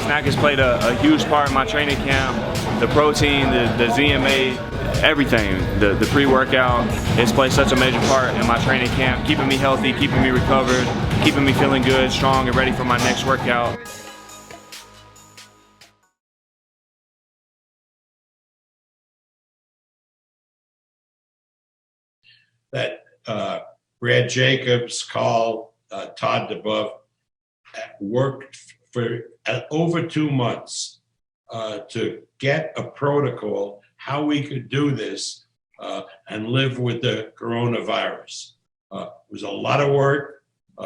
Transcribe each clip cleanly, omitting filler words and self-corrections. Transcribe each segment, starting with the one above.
snack has played a huge part in my training camp. The protein, the ZMA, everything, the pre-workout, it's played such a major part in my training camp, keeping me healthy, keeping me recovered, keeping me feeling good, strong, and ready for my next workout. That Brad Jacobs, Carl, Todd DeBuff worked for over 2 months to get a protocol how we could do this and live with the coronavirus. It was a lot of work.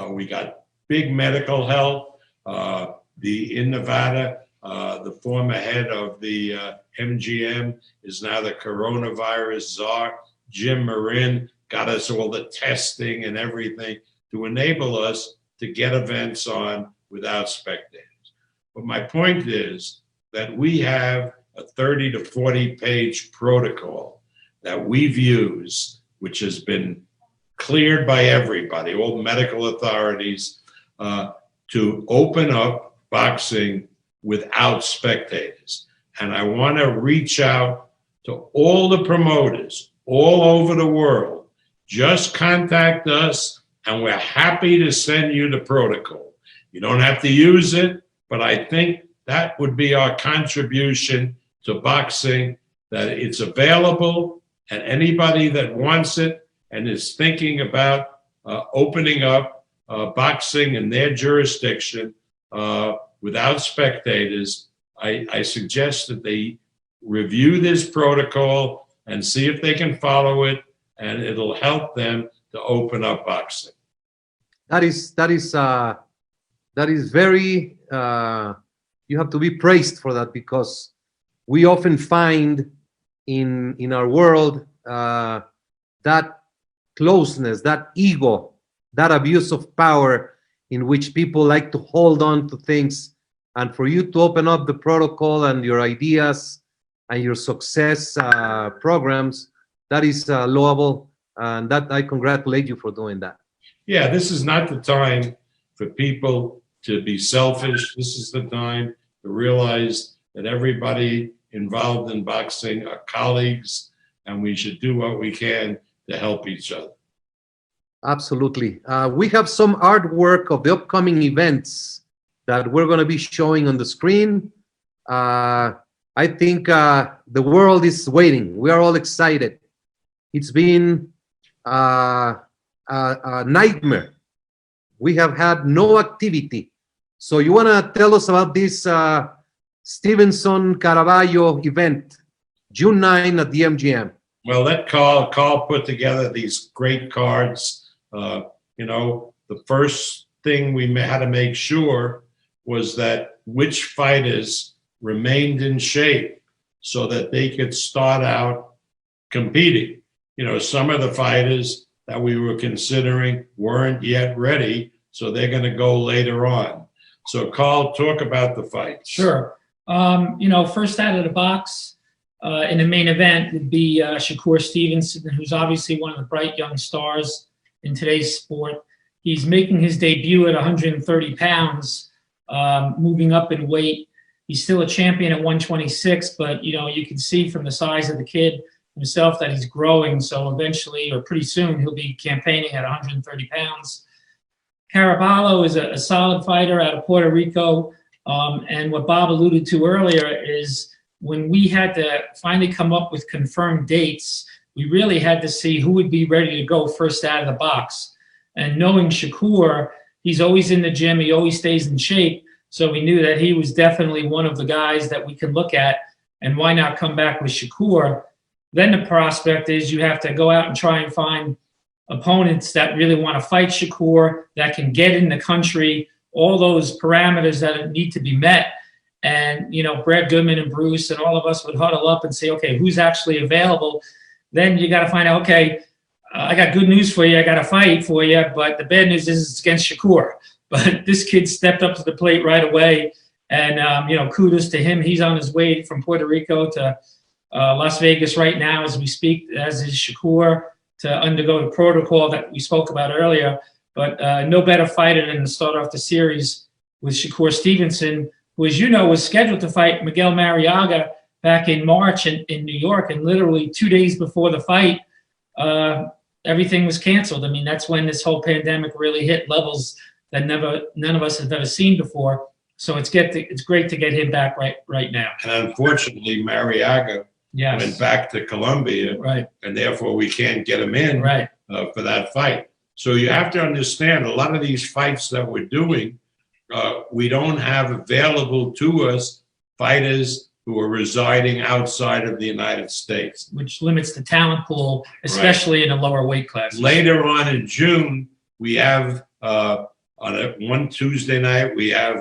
We got big medical help. In Nevada, the former head of the MGM is now the coronavirus czar. Jim Marin got us all the testing and everything to enable us to get events on without spectators. But my point is that we have a 30 to 40 page protocol that we've used, which has been cleared by everybody, all medical authorities, to open up boxing without spectators. And I want to reach out to all the promoters all over the world. Just contact us and we're happy to send you the protocol. You don't have to use it, but I think that would be our contribution to boxing, that it's available, and anybody that wants it and is thinking about opening up boxing in their jurisdiction without spectators, I suggest that they review this protocol and see if they can follow it, and it'll help them to open up boxing. That is very, you have to be praised for that, because we often find in our world that closeness, that ego, that abuse of power in which people like to hold on to things. And for you to open up the protocol and your ideas and your success programs, that is loable, and that I congratulate you for doing that. Yeah, this is not the time for people to be selfish. This is the time to realize that everybody involved in boxing are colleagues, and we should do what we can to help each other. Absolutely. We have some artwork of the upcoming events that we're going to be showing on the screen. I think the world is waiting. We are all excited. It's been a nightmare. We have had no activity. So you want to tell us about this Stevenson Caraballo event, June 9 at the MGM? Well, that Carl put together these great cards. The first thing we had to make sure was that which fighters remained in shape so that they could start out competing. Some of the fighters that we were considering weren't yet ready, so they're going to go later on. So, Carl, talk about the fights. Sure. First out of the box in the main event would be Shakur Stevenson, who's obviously one of the bright young stars in today's sport. He's making his debut at 130 pounds, moving up in weight. He's still a champion at 126, but, you can see from the size of the kid himself that he's growing. So eventually, or pretty soon, he'll be campaigning at 130 pounds. Caraballo is a solid fighter out of Puerto Rico. And what Bob alluded to earlier is when we had to finally come up with confirmed dates, we really had to see who would be ready to go first out of the box. And knowing Shakur, he's always in the gym, he always stays in shape. So we knew that he was definitely one of the guys that we could look at, and why not come back with Shakur? Then the prospect is you have to go out and try and find opponents that really want to fight Shakur, that can get in the country, all those parameters that need to be met. And, Brad Goodman and Bruce and all of us would huddle up and say, okay, who's actually available? Then you got to find out, okay, I got good news for you. I got a fight for you, but the bad news is it's against Shakur. But this kid stepped up to the plate right away. And, kudos to him. He's on his way from Puerto Rico to Las Vegas right now as we speak, as is Shakur, to undergo the protocol that we spoke about earlier. But no better fighter than to start off the series with Shakur Stevenson, who, as you know, was scheduled to fight Miguel Mariaga back in March in New York, and literally 2 days before the fight, everything was canceled. I mean, that's when this whole pandemic really hit levels that none of us have ever seen before. So it's great to get him back right now. And unfortunately, Mariaga Yes. went back to Colombia, Right. and therefore we can't get him in Right. for that fight. So you have to understand, a lot of these fights that we're doing, we don't have available to us fighters who are residing outside of the United States. Which limits the talent pool, especially in the lower weight classes. Later on in June, we have one Tuesday night, we have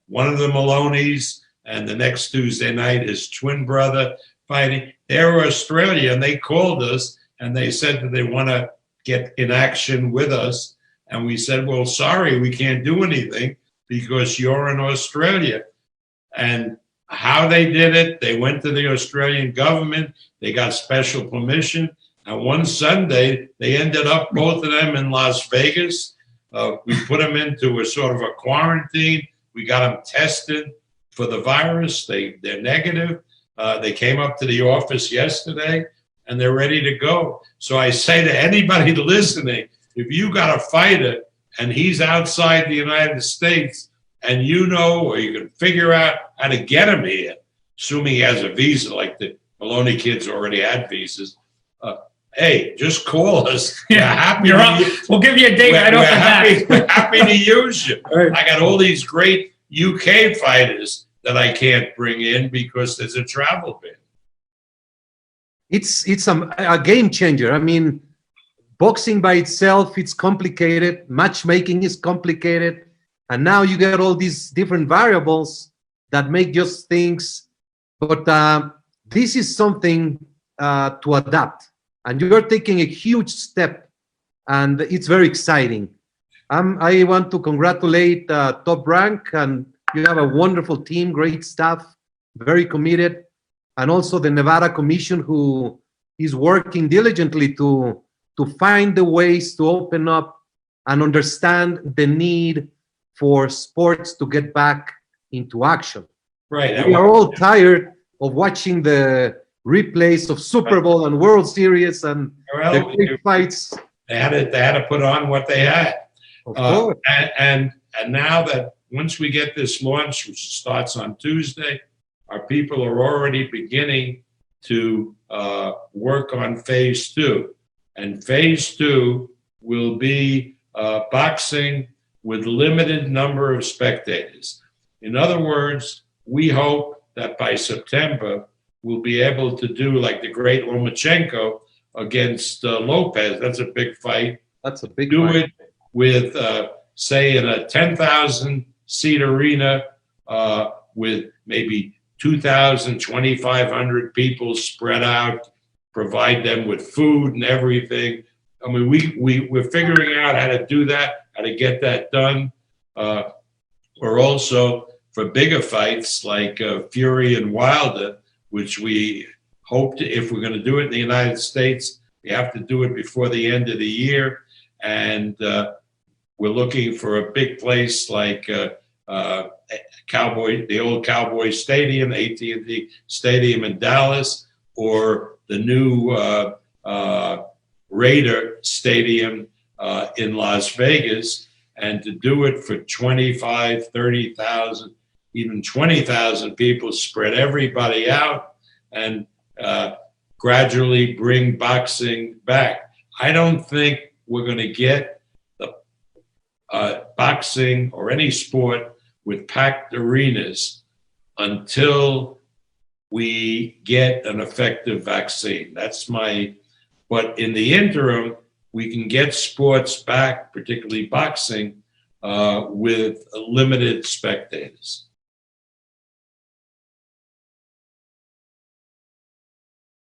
one of the Maloneys, and the next Tuesday night is twin brother fighting. They're Australia, and they called us and they said that they want to get in action with us. And we said, well, sorry, we can't do anything because you're in Australia. And how they did it, they went to the Australian government, they got special permission. And one Sunday, they ended up, both of them, in Las Vegas. We put them into a sort of a quarantine. We got them tested for the virus. They're negative. They came up to the office yesterday, and they're ready to go. So I say to anybody listening, if you got a fighter and he's outside the United States, and you know, or you can figure out how to get him here, assuming he has a visa, like the Maloney kids already had visas, hey, just call us. Yeah, we'll give you a date right off the bat. We're happy to use you. Right. I got all these great UK fighters that I can't bring in because there's a travel ban. It's a game changer. I mean, boxing by itself, it's complicated. Matchmaking is complicated. And now you get all these different variables that make just things. But this is something to adapt. And you're taking a huge step. And it's very exciting. I want to congratulate Top Rank. And you have a wonderful team, great staff, very committed. And also the Nevada Commission, who is working diligently to find the ways to open up and understand the need for sports to get back into action. Right. We are all tired of watching the replays of Super Bowl and World Series and the big fights. They had to put on what they had. Of course. And now that once we get this launch, which starts on Tuesday, our people are already beginning to work on phase 2. And phase 2 will be boxing with limited number of spectators. In other words, we hope that by September, we'll be able to do like the great Lomachenko against Lopez. That's a big fight. That's a big Do fight. it with, say, in a 10,000-seat arena with maybe 2,000, 2,500 people spread out, provide them with food and everything. I mean, we're figuring out how to do that, how to get that done. Or also for bigger fights like Fury and Wilder, which we hope to, if we're going to do it in the United States, we have to do it before the end of the year. And we're looking for a big place like the old Cowboy Stadium, AT&T Stadium in Dallas, or the new Raider Stadium in Las Vegas, and to do it for 25, 30,000, even 20,000 people, spread everybody out, and gradually bring boxing back. I don't think we're going to get the boxing or any sport with packed arenas until we get an effective vaccine. But in the interim, we can get sports back, particularly boxing, with limited spectators.